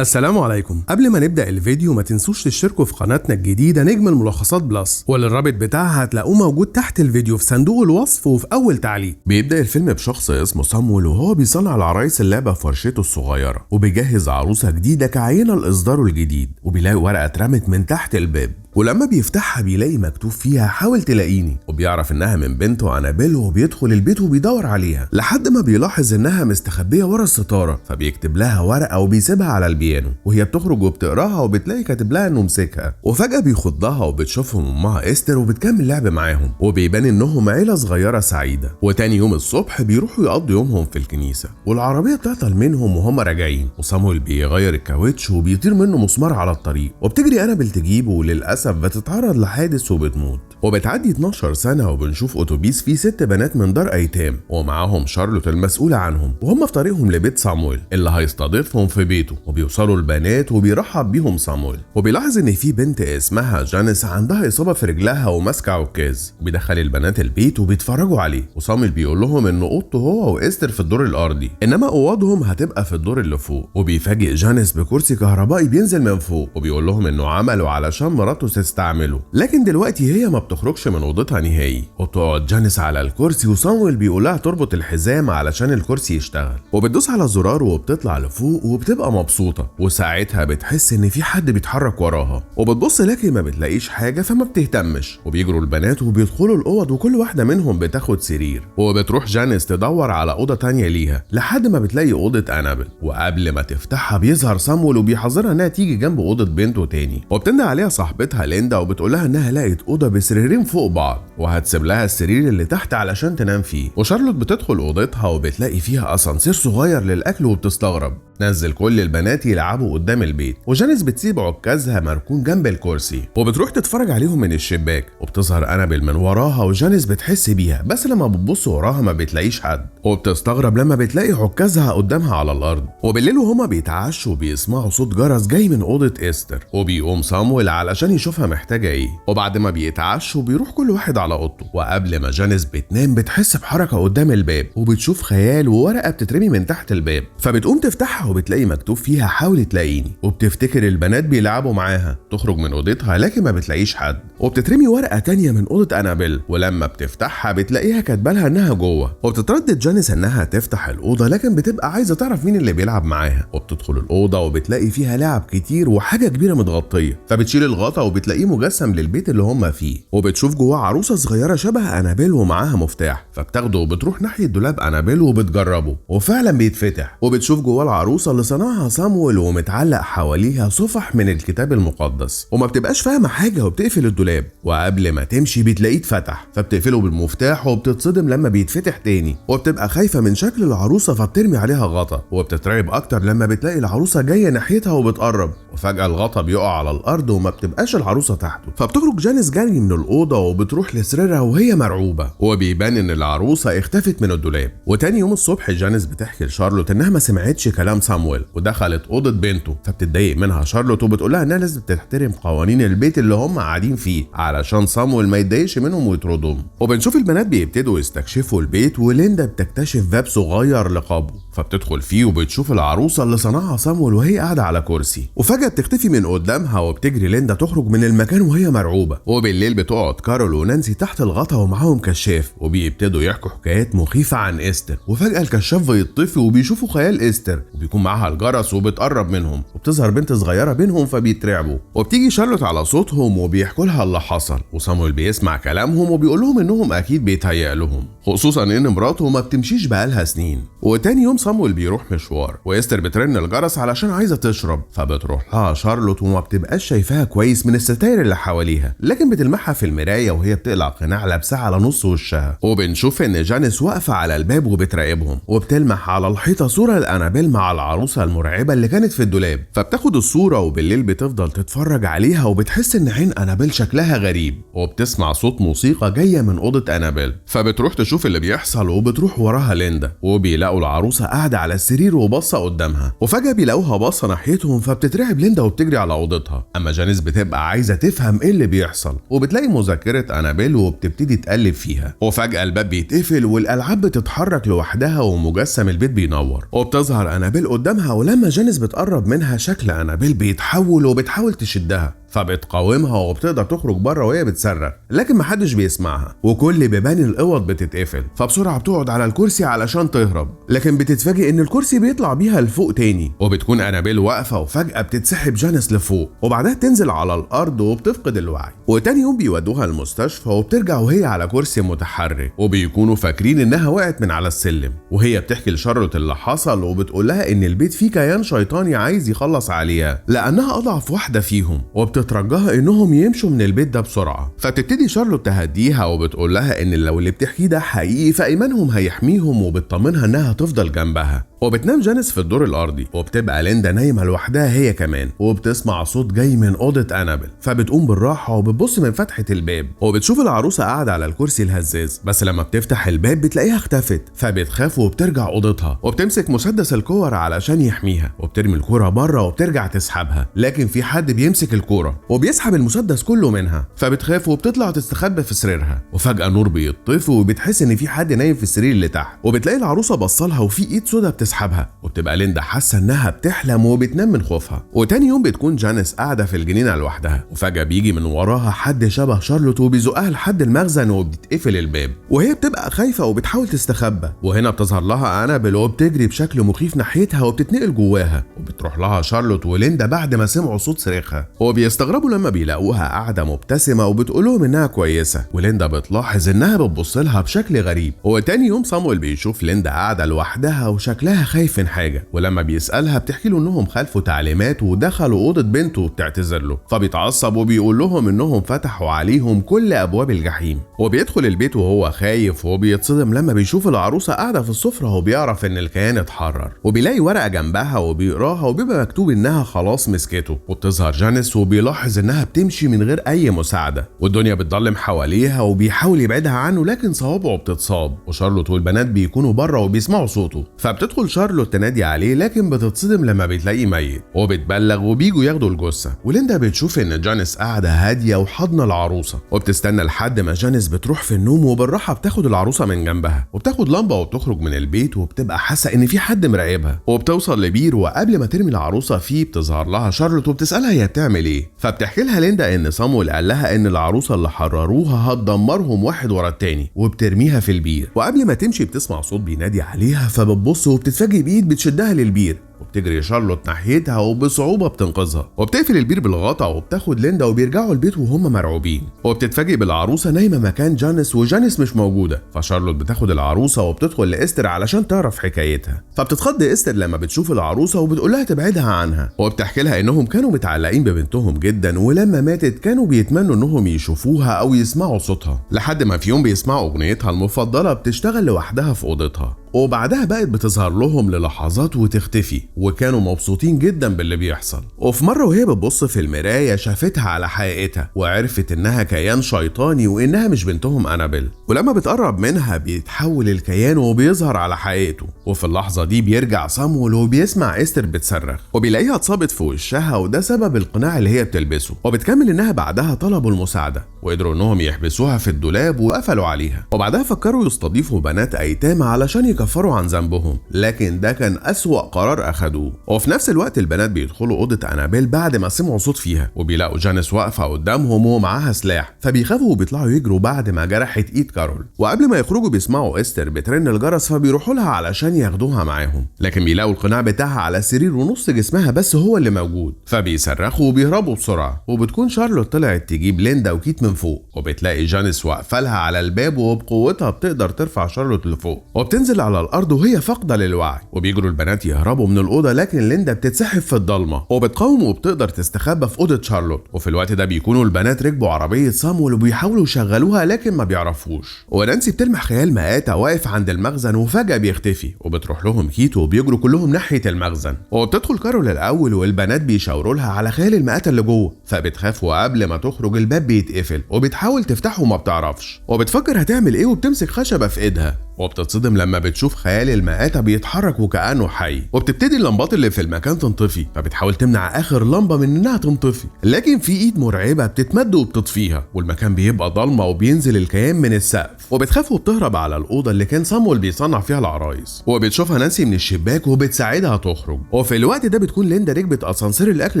السلام عليكم. قبل ما نبدأ الفيديو ما تنسوش تشتركوا في قناتنا الجديدة نجم الملخصات بلس، والرابط بتاعها هتلاقوه موجود تحت الفيديو في صندوق الوصف وفي أول تعليق. بيبدأ الفيلم بشخص اسمه صامويل وهو بيصنع العرايس اللعبة في ورشته الصغيرة، وبيجهز عروسة جديدة كعينة لإصداره الجديد، وبيلاقي ورقة اترمت من تحت الباب، ولما بيفتحها بيلاقي مكتوب فيها حاول تلاقيني، وبيعرف انها من بنته أنابيل، وبيدخل البيت وبيدور عليها لحد ما بيلاحظ انها مستخبية ورا الستارة، فبيكتب لها ورقة وبيسيبها على البيانو، وهي بتخرج وبتقراها وبتلاقي كاتب لها انه مسكها، وفجأة بيخضها وبتشوفهم امها استر وبتكمل لعب معاهم، وبيبان انهم عيلة صغيرة سعيدة. وتاني يوم الصبح بيروحوا يقضوا يومهم في الكنيسة، والعربية بتعطل منهم وهم راجعين، وصامويل بيغير الكاوتش وبيطير منه مسمار على الطريق، وبتجري أنابيل تجيبه، وللأسف بتتعرض لحادث وبتموت. وبتعدي 12 سنة وبنشوف أتوبيس فيه 6 بنات من دار أيتام، ومعاهم شارلوت المسؤولة عنهم، وهم في طريقهم لبيت صامويل اللي هيستضيفهم في بيته. وبيوصلوا البنات وبيرحب بيهم صامويل، وبيلاحظ ان في بنت اسمها جانيس عندها إصابة في رجلها وماسكة عكاز، وبيدخل البنات البيت وبيتفرجوا عليه. وصامويل بيقول لهم ان اوضته هو واستر في الدور الأرضي، انما اوضهم هتبقى في الدور اللي فوق. وبيفاجئ جانيس بكرسي كهربائي بينزل من فوق، وبيقول لهم انه عمله علشان مراته تستعمله، لكن دلوقتي هي ما بتخرجش من اوضتها نهائي. وتقعد جانيس على الكرسي، وصامويل بيقول لها تربط الحزام علشان الكرسي يشتغل، وبتدوس على الزرار وبتطلع لفوق وبتبقى مبسوطة. وساعتها بتحس ان في حد بيتحرك وراها، وبتبص لكن ما بتلاقيش حاجة فما بتهتمش. وبيجروا البنات وبيدخلوا الاوض، وكل واحدة منهم بتاخد سرير، وبتروح جانيس تدور على اوضة تانية ليها لحد ما بتلاقي اوضة أنابيل. وقبل ما تفتحها بيظهر صامويل وبيحذرها انها تيجي جنب اوضة بنته تاني، وبتندى عليها صاحبتها ليندا وبتقول لها انها لقت اوضة بسريرين فوق بعض، وهتسيب لها السرير اللي تحت علشان تنام فيه. وشارلوت بتدخل اوضتها وبتلاقي فيها اسانسير صغير للاكل، وبتستغرب. نزل كل البنات يلعبوا قدام البيت، وجانيس بتسيب عكازها مركون جنب الكرسي وبتروح تتفرج عليهم من الشباك. وبتظهر أنابيل من وراها، وجانيس بتحس بيها، بس لما بتبص وراها ما بتلاقيش حد، وبتستغرب لما بتلاقي عكازها قدامها على الارض. وبالليل وهما بيتعشوا بيسمعوا صوت جرس جاي من اوضه استر، وبيقوم صامويل علشان يشوفها محتاجه ايه. وبعد ما بيتعشوا بيروح كل واحد على اوضته، وقبل ما جانيس بتنام بتحس بحركه قدام الباب، وبتشوف خيال وورقه بتترمي من تحت الباب، فبتقوم تفتحها وبتلاقي مكتوب فيها حاول تلاقيني. وبتفتكر البنات بيلعبوا معاها، تخرج من اوضتها لكن ما بتلاقيش حد، وبتترمي ورقه تانية من اوضه أنابيل، ولما بتفتحها بتلاقيها كاتبالها انها جوه. وبتتردد جانيس انها تفتح الاوضه، لكن بتبقى عايزه تعرف مين اللي بيلعب معاها. وبتدخل الاوضه وبتلاقي فيها لعب كتير وحاجه كبيره متغطيه، فبتشيل الغطا وبتلاقيه مجسم للبيت اللي هم فيه. وبتشوف جواه عروسه صغيره شبه أنابيل ومعاها مفتاح، فبتاخده وبتروح ناحيه دولاب أنابيل وبتجربه، وفعلا بيتفتح. وبتشوف جواه العروسه اللي صنعها صامويل، ومتعلق حواليها صفح من الكتاب المقدس، وما بتبقاش فاهمه حاجه وبتقفل الدولاب. وقبل ما تمشي بتلاقيه اتفتح، فبتقفله بالمفتاح، وبتتصدم لما بيتفتح تاني، وبتبقى خايفه من شكل العروسه فبترمي عليها غطا، وبتترعب اكتر لما بتلاقي العروسه جايه ناحيتها وبتقرب، وفجاه الغطا بيقع على الارض وما بتبقاش العروسه تحته. فبتخرج جانيس جري من الاوضه وبتروح لسريرها وهي مرعوبه، وبيبان ان العروسه اختفت من الدولاب. وتاني يوم الصبح جانيس بتحكي لشارلوت انها ما سمعتش كلام صامويل ودخلت اوضه بنته، فبتتضايق منها شارلوت وبتقول لها انها لازم تحترم قوانين البيت اللي هم قاعدين فيه علشان صامويل ما يتضايقش منهم ويطردهم. وبنشوف البنات بيبتدوا يستكشفوا البيت، وليندا بتكتشف باب صغير لقبو، فبتدخل فيه وبتشوف العروسه اللي صنعها صامويل وهي قاعده على كرسي، وفجاه بتختفي من قدامها، وبتجري ليندا تخرج من المكان وهي مرعوبه. وبالليل بتقعد كارول ونانسي تحت الغطا ومعاهم كشاف، وبيبتدوا يحكوا حكايات مخيفه عن استر. وفجاه الكشاف بيطفي وبيشوفوا خيال استر، وبيكون معاها الجرس وبتقرب منهم، وبتظهر بنت صغيره بينهم فبيترعبوا. وبتيجي شارلوت على صوتهم وبيحكوا لها اللي حصل، وصامويل بيسمع كلامهم وبيقول لهم انهم اكيد بيتهيأ لهم، خصوصا ان مراته ما بتمشيش بقالها سنين. وتاني يوم صامويل بيروح مشوار، واستر بترن الجرس علشان عايزه تشرب، فبتروح لها شارلوت وما بتبقاش شايفاها كويس من الستاير اللي حواليها، لكن بتلمحها في المرايه وهي بتقلع قناع لابساه على نص وشها. وبنشوف ان جانيس واقفه على الباب وبتراقبهم، وبتلمح على الحيطه صوره لأنابيل مع العروسه المرعبه اللي كانت في الدولاب، فبتاخد الصوره وبالليل بتفضل تتفرج عليها، وبتحس ان عين أنابيل شكلها غريب، وبتسمع صوت موسيقى جايه من اوضه أنابيل، فبتروح تشوف اللي بيحصل، وبتروح وراها ليندا، وبيلاقوا العروسه قاعده على السرير وباصه قدامها، وفجاه بيلاقوها باصه ناحيتهم فبتترعب ليندا وبتجري على اوضتها. اما جانيس بتبقى عايزه تفهم ايه اللي بيحصل، وبتلاقي مذكره انابيل وبتبتدي تقلب فيها، وفجاه الباب بيتقفل والالعاب بتتحرك لوحدها ومجسم البيت بينور، وبتظهر انابيل قدامها. ولما جانيس بتقرب منها شكل انابيل بيتحول وبتحاول تشدها، فبتقاومها وبتقدر تخرج بره وهي بتصرخ، لكن محدش بيسمعها وكل بيبان الاوض بتتقفل. فبسرعه بتقعد على الكرسي علشان تهرب، لكن بتتفاجئ ان الكرسي بيطلع بيها لفوق تاني، وبتكون انابيل واقفه وفجاه بتتسحب جانيس لفوق، وبعدها تنزل على الارض وبتفقد الوعي. وتاني يوم بيودوها المستشفى وبترجع وهي على كرسي متحرك، وبيكونوا فاكرين انها وقعت من على السلم. وهي بتحكي لشارلوت اللي حصل وبتقول لها ان البيت فيه كيان شيطاني عايز يخلص عليها لانها اضعف واحده فيهم، وبتترجاها انهم يمشوا من البيت ده بسرعه. فبتبتدي شارلوت تهديها وبتقول لها ان لو اللي بتحكيه ده حقيقي فايمانهم هيحميهم، وبتطمنها انها هتفضل جنبها. وبتنام جانيس في الدور الارضي، وبتبقى ليندا نايمه لوحدها هي كمان، وبتسمع صوت جاي من اوضه انابيل. فبتقوم بالراحه وبتبص من فتحه الباب، وبتشوف العروسه قاعده على الكرسي الهزاز، بس لما بتفتح الباب بتلاقيها اختفت. فبتخاف وبترجع اوضتها، وبتمسك مسدس الكور علشان يحميها، وبترمي الكوره بره وبترجع تسحبها، لكن في حد بيمسك الكوره وبيسحب المسدس كله منها. فبتخاف وبتطلع تستخبى في سريرها، وفجاه نور بيطفي وبتحس ان في حد نايم في السرير اللي تحت، وبتلاقي العروسه بصلها وفي ايد سودا بتسحبها، وبتبقى ليندا حاسه انها بتحلم وبتنام من خوفها. وتاني يوم بتكون جانيس قاعده في الجنينه لوحدها، وفجاه بيجي من وراها حد شبه شارلوت وبيزقها لحد المخزن وبتتقفل الباب، وهي بتبقى خايفه وبتحاول تستخبى. وهنا بتظهر لها انابيل وبتجري بشكل مخيف ناحيتها وبتتنقل جواها، وبتروح لها شارلوت وليندا بعد ما سمعوا صوت صريخها، وبيستغربوا لما بيلاقوها قاعده مبتسمه وبتقول لهم انها كويسه. وليندا بتلاحظ انها بتبص لها بشكل غريب. وتاني يوم صامويل بيشوف ليندا قاعده لوحدها وشكلها خايف من حاجه، ولما بيسالها بتحكي له انهم خالفوا تعليمات ودخلوا اوضه بنته وبتعتذر له. فبيتعصب وبيقول لهم انهم فتحوا عليهم كل ابواب الجحيم. وبيدخل البيت وهو خايف، وبيتصدم لما بيشوف العروسه قاعده في السفره وبيعرف ان الكيان اتحرر، وبيلاقي ورقه جنبها وبيقراها وبيبقى مكتوب انها خلاص مسكته. وبتظهر جانيس وبيلاحظ انها بتمشي من غير اي مساعده، والدنيا بتضلم حواليها وبيحاول يبعدها عنه لكن صوابعه بتتصاب. وشارلوت والبنات بيكونوا بره وبيسمعوا صوته، فبتدخل شارلوت تنادي عليه لكن بتتصدم لما بتلاقيه ميت، وبتبلغ وبيجوا ياخدوا الجثه. وليندا بتشوف ان جانيس قاعده هاديه وحاضنه العروسه، وبتستنى لحد ما جانيس بتروح في النوم، وبالراحه بتاخد العروسه من جنبها وبتاخد لمبه وبتخرج من البيت، وبتبقى حاسه ان في حد مراقبها. وبتوصل لبير، وقبل ما ترمي العروسه فيه بتظهر لها شارلوت وبتسالها هي بتعمل ايه. فبتحكي لها ليندا ان صامويل قال لها ان العروسه اللي حرروها هتدمرهم واحد ورا التاني وبترميها في البير. وقبل ما تمشي بتسمع صوت بينادي عليها، فبتبص وبتتفاجئ بايد بتشدها للبير، وبتجري شارلوت ناحيتها وبصعوبه بتنقذها، وبتقفل البير بالغطا وبتاخد ليندا وبيرجعوا البيت وهم مرعوبين. وبتتفاجئ بالعروسه نايمه مكان جانيس وجانيس مش موجوده. فشارلوت بتاخد العروسه وبتدخل لاستر علشان تعرف حكايتها. فبتتخض استر لما بتشوف العروسه وبتقول لها تبعدها عنها، وبتحكي لها انهم كانوا متعلقين ببنتهم جدا، ولما ماتت كانوا بيتمنوا انهم يشوفوها او يسمعوا صوتها، لحد ما في يوم بيسمعوا اغنيتها المفضله بتشتغل لوحدها في اوضتها. وبعدها بقت بتظهر لهم للحظات وتختفي، وكانوا مبسوطين جدا باللي بيحصل. وفي مره وهي بتبص في المرايه شافتها على حقيقتها، وعرفت انها كيان شيطاني وانها مش بنتهم انابيل. ولما بتقرب منها بيتحول الكيان وبيظهر على حقيقته. وفي اللحظه دي بيرجع صامويل وبيسمع استر بتصرخ، وبيلاقيها اتصابت في وشها، وده سبب القناع اللي هي بتلبسه. وبتكمل انها بعدها طلبوا المساعده، وقدروا انهم يحبسوها في الدولاب وقفلوا عليها. وبعدها فكروا يستضيفوا بنات ايتام علشان يكفروا عن ذنبهم، لكن ده كان أسوأ قرار أخدوه. وفي نفس الوقت البنات بيدخلوا أوضة أنابيل بعد ما سمعوا صوت فيها، وبيلاقوا جانيس واقفة قدامهم ومعاها سلاح، فبيخافوا وبيطلعوا يجروا بعد ما جرحت إيد كارول. وقبل ما يخرجوا بيسمعوا إستر بترن الجرس، فبيروحوا لها علشان ياخدوها معاهم، لكن بيلاقوا القناع بتاعها على السرير ونص جسمها بس هو اللي موجود، فبيصرخوا وبيهربوا بسرعة. وبتكون شارلوت طلعت تجيب ليندا وكيت من فوق، وبتلاقي جانيس واقفة لها على الباب، وبقوتها بتقدر ترفع شارلوت لفوق، وبتنزل على الارض وهي فاقده للوعي. وبيجروا البنات يهربوا من الاوضه، لكن ليندا بتتسحب في الضلمه وبتقاوم وبتقدر تستخبى في اوضه شارلوت. وفي الوقت ده بيكونوا البنات ركبوا عربيه صامويل وبيحاولوا يشغلوها لكن ما بيعرفوش. ونانسي بتلمح خيال مآتة واقف عند المخزن وفجاه بيختفي، وبتروح لهم كيت وبيجروا كلهم ناحيه المخزن. وبتدخل كارول الاول، والبنات بيشاوروا لها على خيال المآتة اللي جوه، فبتخاف وقبل ما تخرج الباب بيتقفل، وبتحاول تفتحه وما بتعرفش، وبتفكر هتعمل ايه وبتمسك خشبه في ايدها. وبتتصدم لما بتشوف خيال المآتة بيتحرك وكأنه حي، وبتبتدي اللمبات اللي في المكان تنطفي، فبتحاول تمنع آخر لمبة من إنها تنطفي، لكن في إيد مرعبة بتتمد وبتطفيها، والمكان بيبقى ضلمة وبينزل الكيان من السقف، وبتخاف وبتهرب على الأوضة اللي كان صامويل بيصنع فيها العرايس، وبتشوفها نانسي من الشباك وبتساعدها تخرج. وفي الوقت ده بتكون ليندا ركبت أسانسير الأكل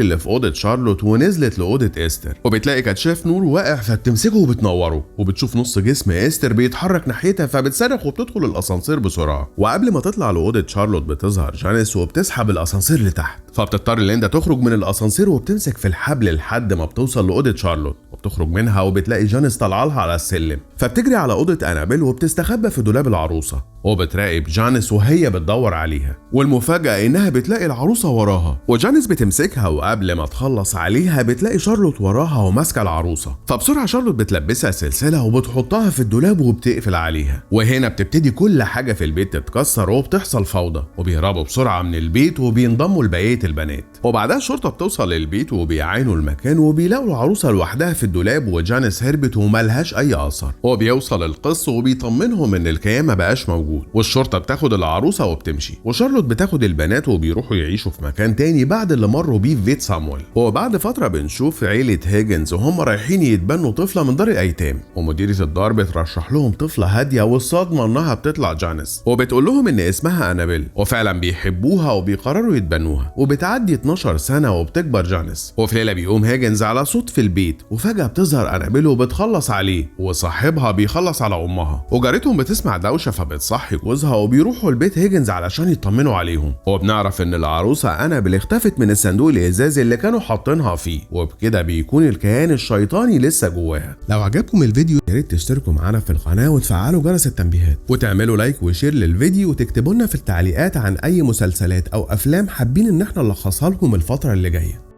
اللي في أوضة شارلوت ونزلت لأوضة إستر، وبتلاقي كشاف نور واقع فبتمسكه وبتنوره، وبتشوف نص جسم إستر بيتحرك ناحيتها فبتصرخ وبتدخل الأسانسير بسرعة. وقبل ما تطلع لأوضة شارلوت بتظهر جانيس وبتسحب الأسانسير لتحت، فبتضطر ليندا تخرج من الأسانسير وبتمسك في الحبل لحد ما بتوصل لأوضة شارلوت، وبتخرج منها وبتلاقي جانيس طالعه لها على السلم، فبتجري على أوضة أنابيل وبتستخبى في دولاب العروسة، وبتراقب جانيس وهي بتدور عليها، والمفاجأة إنها بتلاقي العروسة وراها، وجانيس بتمسكها وقبل ما تخلص عليها بتلاقي شارلوت وراها وماسكة العروسة، فبسرعة شارلوت بتلبسها سلسلة وبتحطها في الدولاب وبتقفل عليها. وهنا بتبتدي كل حاجة في البيت تتكسر وبتحصل فوضى، وبيهربوا بسرعة من البيت وبينضموا لبقية البنات. وبعدها الشرطة بتوصل للبيت وبيعاينوا المكان وبيلاقوا العروسة لوحدها في الدولاب وجانيس هربت وملهاش أي أثر، وبيوصل القس وبيطمنهم إن الكيان ما بقاش موجود، والشرطة بتاخد العروسة وبتمشي، وشارلوت بتاخد البنات وبيروحوا يعيشوا في مكان تاني بعد اللي مروا بيه في بيت صامويل. وبعد فترة بنشوف عيلة هيجنز وهم رايحين يتبنوا طفلة من دار الأيتام، ومديرة الدار بترشح لهم طفلة هادية، والصدمة إنها بتطلع جانيس، وبتقول لهم إن اسمها أنابيل، وفعلا بيحبوها وبيقرروا يتبنوها. وبتعدي 12 سنة وبتكبر جانيس، وفي ليلة بيقوم هيجنز على صوت في البيت، وفجأة بتظهر أنابيل وبتخلص عليه، وصاحبها بيخلص على أمها، وجارتهم بتسمع دوشة فبتصحي جوزها وبيروحوا البيت هيجنز علشان يطمنوا عليهم. وبنعرف إن العروسة أنابيل اختفت من الصندوق الإزازي اللي كانوا حاطينها فيه، وبكده بيكون الكيان الشيطاني لسه جواها. لو عجبكم الفيديو يا ريت تشتركوا معانا في القناة وتفعلوا جرس التنبيهات، وتعملوا لايك وشير للفيديو، وتكتبوا لنا في التعليقات عن أي مسلسلات أو أفلام حابين إن احنا نلخصها لكم الفترة اللي جاية.